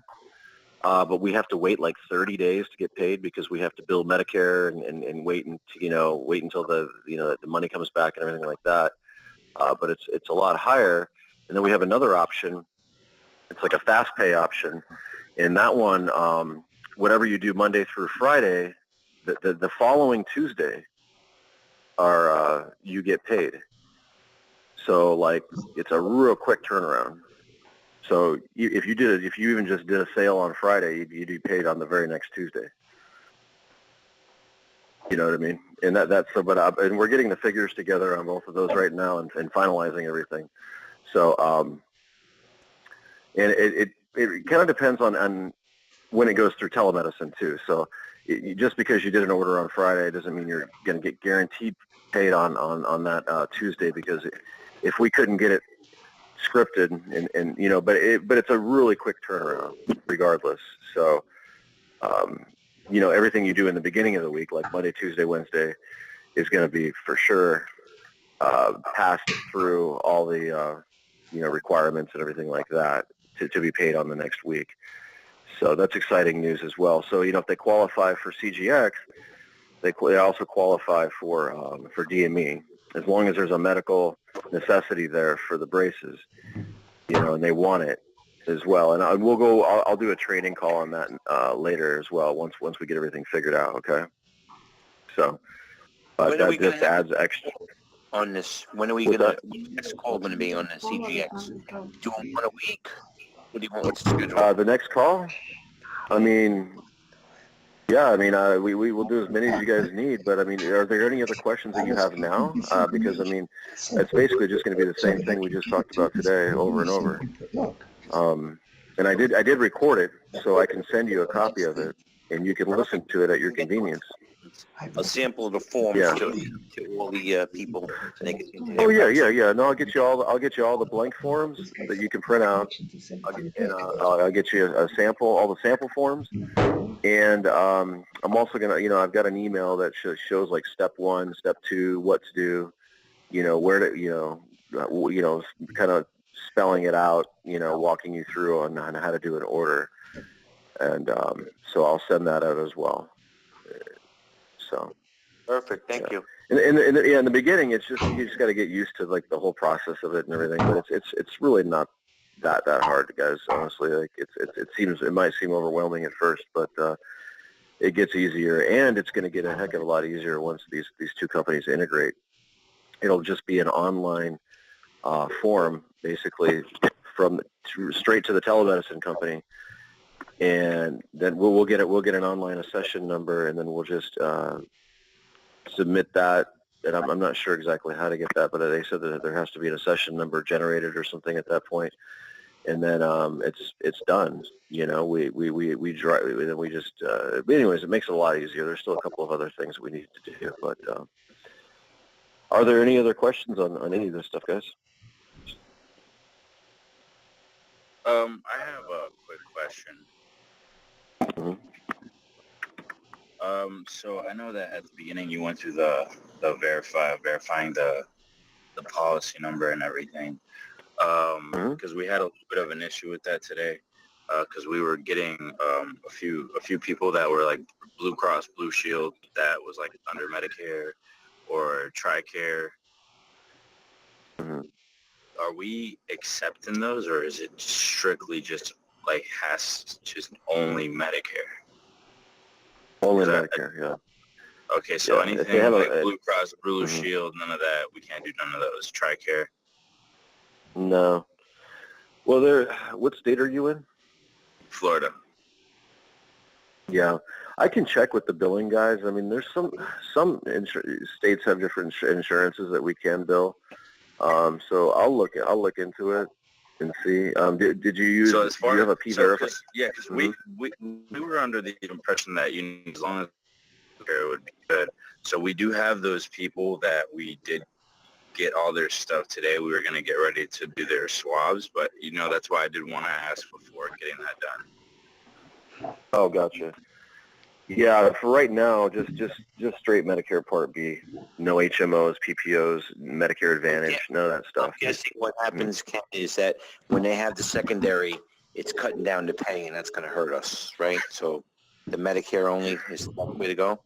but we have to wait like 30 days to get paid because we have to bill Medicare and wait until the the money comes back and everything like that. but it's a lot higher. And then we have another option. It's like a fast pay option, and that one, whatever you do Monday through Friday, the following Tuesday, you get paid. So like it's a real quick turnaround. So if you even just did a sale on Friday, you'd be paid on the very next Tuesday. You know what I mean? And and we're getting the figures together on both of those right now and finalizing everything. So and it kind of depends on when it goes through telemedicine too. So just because you did an order on Friday doesn't mean you're going to get guaranteed paid on that Tuesday, because if we couldn't get it scripted and you know, but it's a really quick turnaround regardless. So you know, everything you do in the beginning of the week, like Monday, Tuesday, Wednesday, is going to be for sure passed through all the you know, requirements and everything like that to be paid on the next week. So that's exciting news as well. So you know, if they qualify for CGX, they also qualify for DME, as long as there's a medical necessity there for the braces, you know, and they want it as well. And I'll do a training call on that later as well, once we get everything figured out. Okay. So that just adds extra on this. When are we gonna? Next call going to be on the CGX? Do them 1 a week? What do you want? What's the schedule? The next call. I mean, yeah, I mean, we will do as many as you guys need, but I mean, are there any other questions that you have now? Because I mean, it's basically just going to be the same thing we just talked about today over and over. And I did record it, so I can send you a copy of it, and you can listen to it at your convenience. A sample of the forms to all the people. So they can Oh yeah. No, I'll get you all the blank forms that you can print out. I'll get you a sample, all the sample forms. And I'm also gonna, you know, I've got an email that shows like step 1, step 2, what to do, you know, where to, you know, kind of spelling it out, you know, walking you through on how to do an order. And so I'll send that out as well. So perfect. Thank you. In the beginning, it's just you just got to get used to like the whole process of it and everything. But it's really not that hard, guys. Honestly, like it might seem overwhelming at first, but it gets easier, and it's going to get a heck of a lot easier once these two companies integrate. It'll just be an online form, basically, straight to the telemedicine company, and then we'll get an online accession number, and then we'll just submit that. And I'm not sure exactly how to get that, but they said that there has to be an accession number generated or something at that point. And then it's done. You know, we drive, and then we just. But anyways, it makes it a lot easier. There's still a couple of other things we need to do. But are there any other questions on any of this stuff, guys? I have a quick question. Mm-hmm. So I know that at the beginning you went through the verifying the policy number and everything. Because we had a little bit of an issue with that today, because we were getting a few people that were like Blue Cross Blue Shield that was like under Medicare or TRICARE. Mm-hmm. Are we accepting those, or is it strictly just like has just only Medicare? Only Medicare, yeah. Okay, so Yeah, anything like Blue Cross Blue Shield, none of that. We can't do none of those. TRICARE. No. Well, what state are you in? Florida. Yeah, I can check with the billing guys. I mean, there's some states have different insurances that we can bill. So I'll look into it and see. Did you use? So as far do you have a P-Verify? Because we were under the impression that as long as it would be good. So we do have those people that we did get all their stuff today. We were going to get ready to do their swabs, but you know, that's why I did want to ask before getting that done. Oh, gotcha. Yeah, for right now, just straight Medicare Part B. No HMOs, PPOs, Medicare Advantage, none of that stuff. I'm guessing what happens, Ken, is that when they have the secondary, it's cutting down the pay, and that's going to hurt us, right? So the Medicare only is the way to go?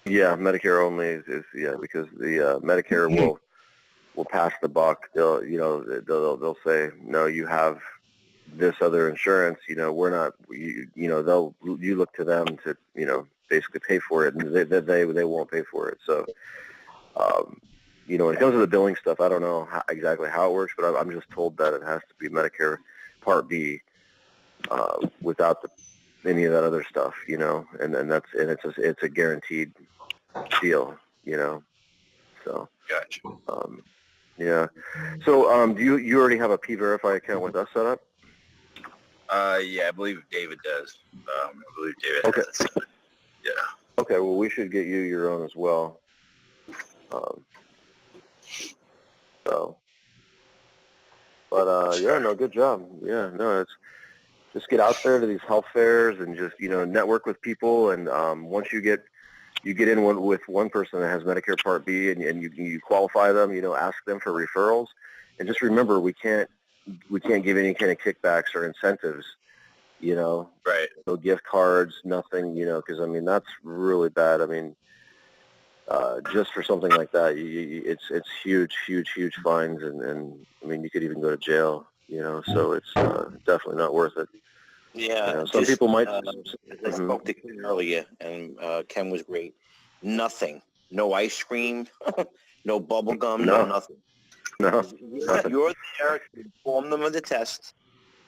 Yeah, Medicare only is because the Medicare will will pass the buck. They'll say, no, you have this other insurance. We're not. You look to them to basically pay for it, and they won't pay for it. So. When it comes to the billing stuff, I don't know exactly how it works, but I'm just told that it has to be Medicare Part B without any of that other stuff, and it's a guaranteed deal, So. Gotcha. Yeah. So do you already have a P-Verify account with us set up? Yeah, I believe David does. I believe David Okay. has it. Yeah. Okay. Well, we should get you your own as well. But yeah, no, good job. Yeah, no, it's just get out there to these health fairs and just network with people. And once you get in with one person that has Medicare Part B and you qualify them, ask them for referrals. And just remember, we can't give any kind of kickbacks or incentives. Right. No gift cards, nothing. Because that's really bad. Just for something like that, it's huge fines, and you could even go to jail. So it's definitely not worth it. Yeah, Some people might. I spoke to Ken earlier, and Ken was great. Nothing. No ice cream, no bubble gum, no nothing. No. You're there to inform them of the test,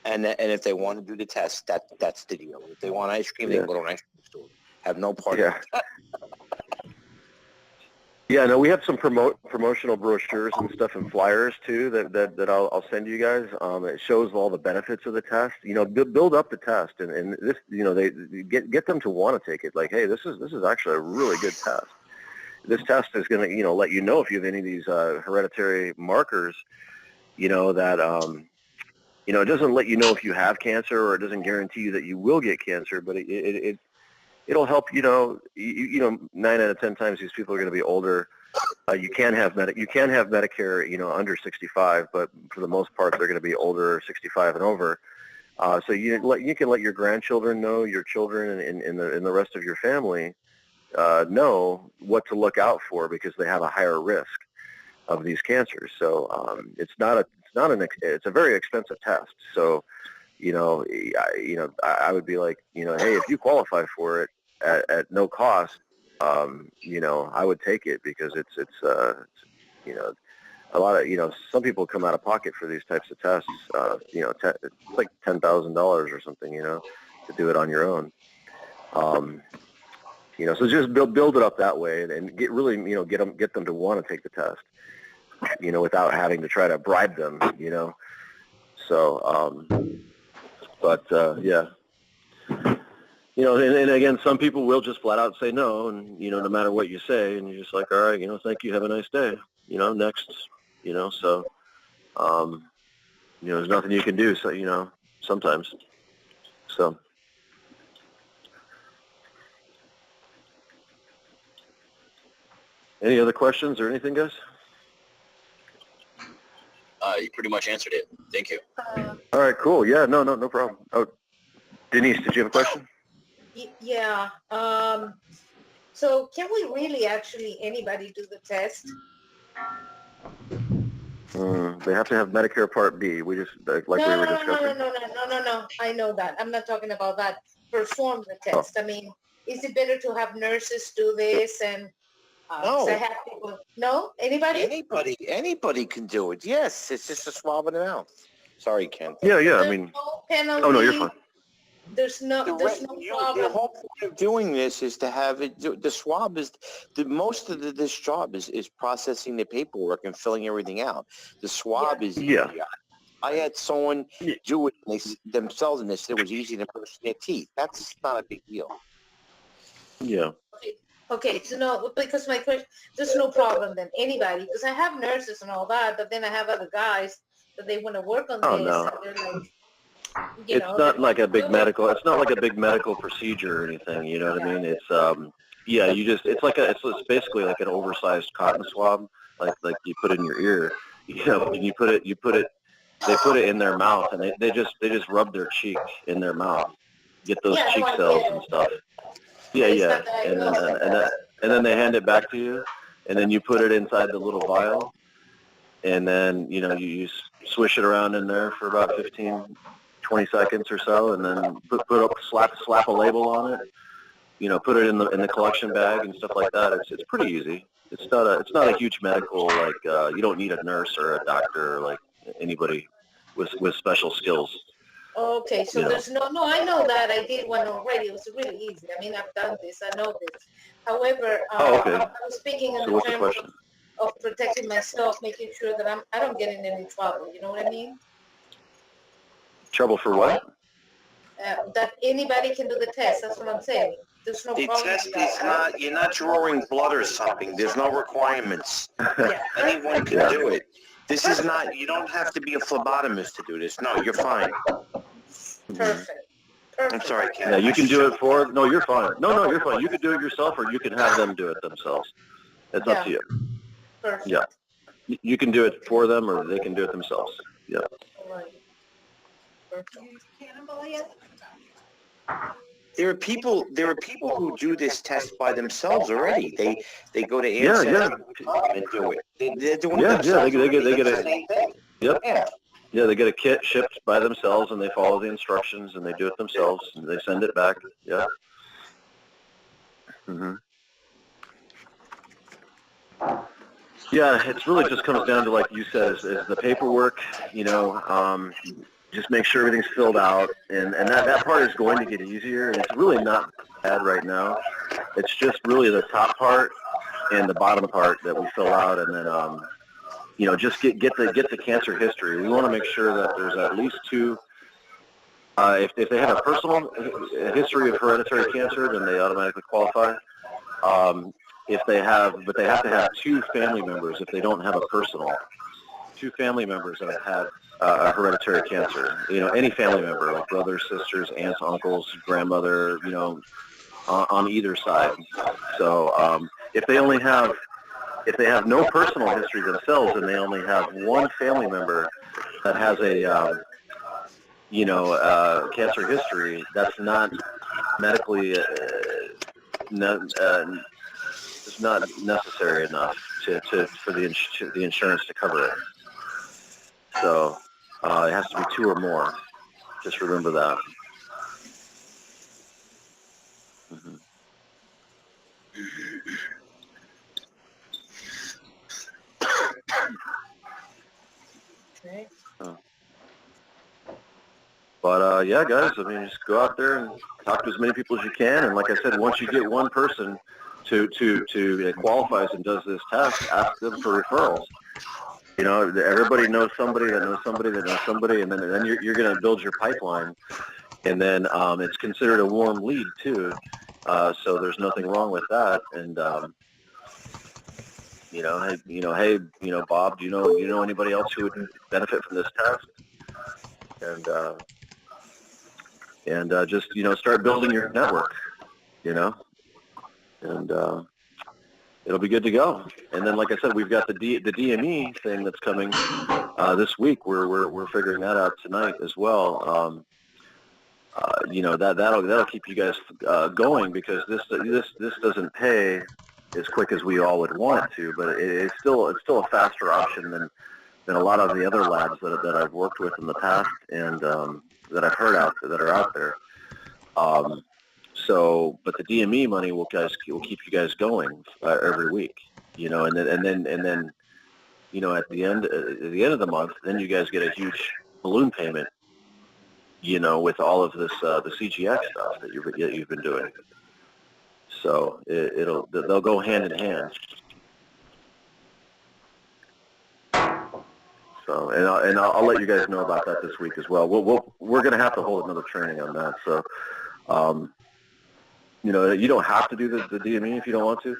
and if they want to do the test, that's the deal. If they want ice cream, they can go to an ice cream store. Have no part of it. Yeah, no, we have some promotional brochures and stuff and flyers too that I'll send you guys. It shows all the benefits of the test. Build up the test, and this, they get them to want to take it. Like, hey, this is actually a really good test. This test is going to let you know if you have any of these hereditary markers. That it doesn't let you know if you have cancer, or it doesn't guarantee you that you will get cancer, but it'll help. 9 out of 10 times these people are going to be older. You can have Medicare, under 65, but for the most part they're going to be older, 65 and over. So you can let your grandchildren know, your children, and the rest of your family know what to look out for, because they have a higher risk of these cancers. So it's a very expensive test. So I would be like, hey, if you qualify for it at no cost, I would take it, because it's a lot of, some people come out of pocket for these types of tests. It's like $10,000 or something, to do it on your own. So just build it up that way, and get really, get them to want to take the test, without having to try to bribe them, So, yeah. And again, some people will just flat out say no, and, no matter what you say, and you're just like, all right, thank you, have a nice day, next, so, there's nothing you can do, so, sometimes, so. Any other questions or anything, guys? You pretty much answered it. Thank you. All right, cool. Yeah, no problem. Oh, Denise, did you have a question? Yeah. So can we really anybody do the test? They have to have Medicare Part B. We just, we were discussing. No. I know that. I'm not talking about that. Perform the test. Oh. Is it better to have nurses do this? And No. I have people. No? Anybody? Anybody can do it. Yes, it's just a swab in the mouth. Sorry, Ken. Yeah. No penalty. Oh no, you're fine. There's no problem. The whole point of doing this is to have it. The swab is most of this job is processing the paperwork and filling everything out. The swab is easy. Yeah. I had someone do it themselves, and they said it was easy to brush their teeth. That's not a big deal. Yeah. Okay, so no, because my question, there's no problem then, anybody, because I have nurses and all that, but then I have other guys that they want to work on this. No. And they're like, It's not like a big medical. It's not like a big medical procedure or anything. You know what I mean? It's it's basically like an oversized cotton swab, like you put in your ear. And you put it. They put it in their mouth, and they just rub their cheek in their mouth, get those cheek cells and stuff. Yeah. And then they hand it back to you, and then you put it inside the little vial, and then, you know, you swish it around in there for about 15, 20 seconds or so, and then slap a label on it, you know, put it in the collection bag and stuff like that. It's pretty easy. It's not a huge medical, like, you don't need a nurse or a doctor or like anybody with special skills. Okay, so Yeah. there's no, I know that. I did one already. It was really easy. I mean, I've done this. I know this. However, Oh, okay. I was speaking in So the what's the terms question? of protecting myself, making sure that I don't get in any trouble. You know what I mean? Trouble for what? That anybody can do the test. That's what I'm saying. There's no The problem test with that. is not, you're not drawing blood or something. There's no requirements. Yeah. Anyone can Yeah. do it. This is not, you don't have to be a phlebotomist to do this. No, you're fine. Perfect. I'm sorry, Ken. Yeah, you can do it for, no, you're fine. No, you're fine. You can do it yourself or you can have them do it themselves. It's up to you. Perfect. Yeah. You can do it for them or they can do it themselves. Yeah. All right. Perfect. There are people who do this test by themselves already. They go to Yeah, Ancestry.com and do it. They're doing it Yeah, themselves. they get the a, same thing. yep. Yeah. Yeah, they get a kit shipped by themselves and they follow the instructions and they do it themselves and they send it back. Yeah. hmm Yeah, it's really just comes down to, like you said, is the paperwork, you know, just make sure everything's filled out, and that part is going to get easier, and it's really not bad right now. It's just really the top part and the bottom part that we fill out, and then, you know, just get the cancer history. We want to make sure that there's at least two. If they have a personal history of hereditary cancer, then they automatically qualify. If they have, but they have to have two family members if they don't have a personal. Two family members that have had hereditary cancer. You know, any family member, like brothers, sisters, aunts, uncles, grandmother, you know, on either side. So if they have no personal history themselves and they only have one family member that has a, you know, cancer history, that's not medically, it's not necessary enough for the insurance to cover it. So it has to be two or more. Just remember that. Mm-hmm. Okay. But yeah, guys, I mean, just go out there and talk to as many people as you can. And like I said, once you get one person to qualifies and does this test, ask them for referrals. You know, everybody knows somebody that knows somebody that knows somebody, and then you're going to build your pipeline. And then it's considered a warm lead too, so there's nothing wrong with that. And hey, Bob, do you know anybody else who would benefit from this test? And just start building your network, and it'll be good to go. And then, like I said, we've got the DME thing that's coming this week. We're figuring that out tonight as well. That'll keep you guys going, because this doesn't pay as quick as we all would want it to, but it's still a faster option than a lot of the other labs that I've worked with in the past and that I've heard that are out there. But the DME money will keep you guys going every week, and then at the end of the month, then you guys get a huge balloon payment, with all of this the CGX stuff that you've been doing. So they'll go hand in hand. So and I'll let you guys know about that this week as well. We're going to have to hold another training on that. So you don't have to do the DME if you don't want to.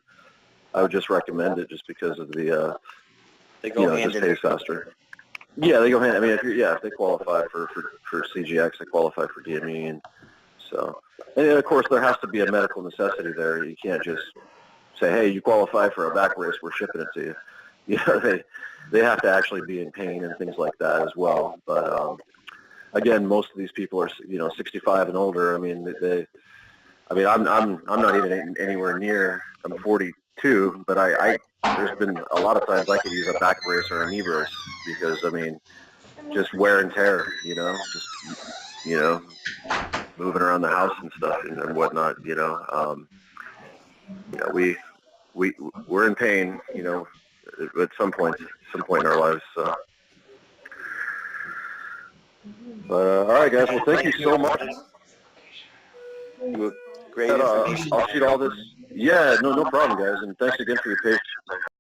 I would just recommend it just because of the They go hand just in pays faster. Yeah, they go hand. I mean, if they qualify for CGX, they qualify for DME, and of course there has to be a medical necessity there. You can't just say, hey, you qualify for a back brace, we're shipping it to you. They have to actually be in pain and things like that as well. But again, most of these people are 65 and older. I mean, I'm not even anywhere near. I'm 40 too, but there's been a lot of times I could use a back brace or a knee brace because, I mean, just wear and tear, moving around the house and stuff and whatnot, we're in pain, at some point in our lives. So, all right, guys. Well, thank you so much. Great information. I'll shoot all this. Yeah, no problem, guys. And thanks again for your patience.